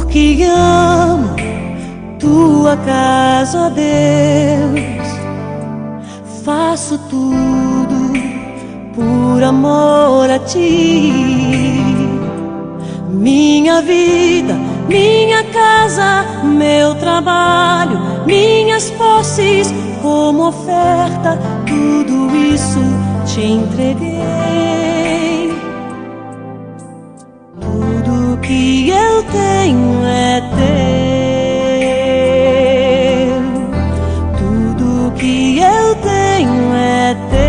porque amo tua casa, ó Deus. Faço tudo por amor a ti. Minha vida, minha casa, meu trabalho, minhas posses, como oferta, tudo isso te entreguei. Tudo que eu tenho é teu. Tudo que eu tenho é teu.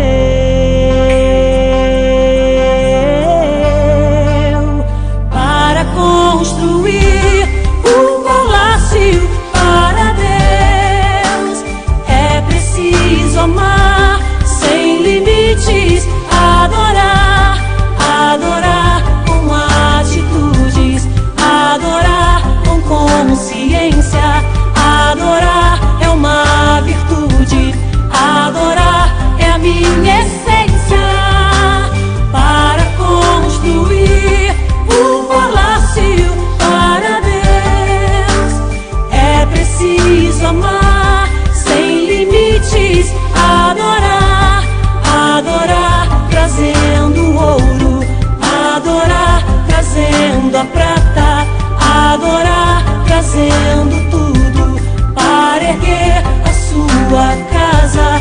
Para construir um palácio para Deus é preciso amar sem limites, adorar, adorar com atitudes, adorar com consciência. Adorar é uma virtude, adorar é a minha essência. Para construir um palácio para Deus é preciso amar sem limites, adorar, adorar trazendo ouro, adorar trazendo a prata, adorar trazendo tudo para erguer a sua casa,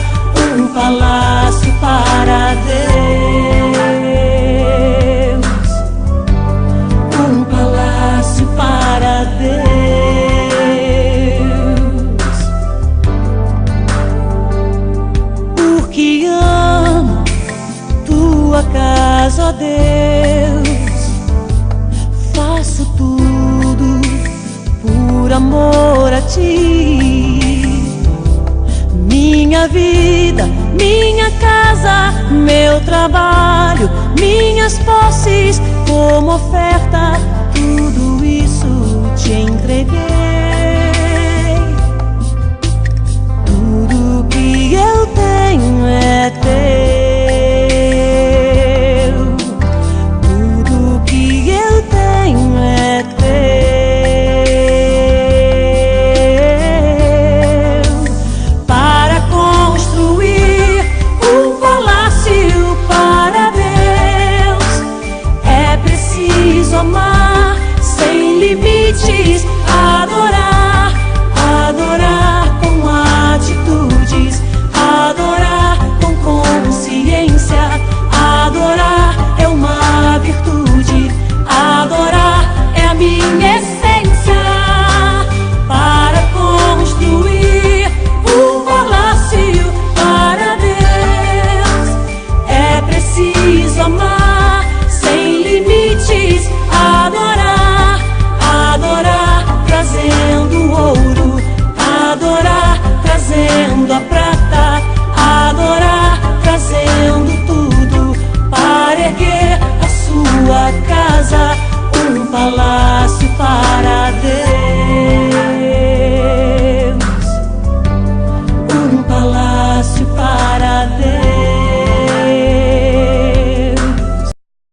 um palácio para Deus, um palácio para Deus. Porque amo tua casa, ó Deus. Faço tudo por amor a ti. Minha vida, minha casa, meu trabalho, minhas posses, como oferta, tudo isso te entreguei. Tudo que eu tenho é teu. Tudo que eu tenho é teu. Para construir um palácio para Deus é preciso amar sem limites, adorar, adorar com atitudes, adorar com consciência. Adorar é uma virtude, adorar é a minha essência. Para construir um palácio para Deus é preciso amar sem limites, adorar, adorar trazendo ouro, adorar trazendo a prata, adorar trazendo tudo para erguer a sua casa, um palácio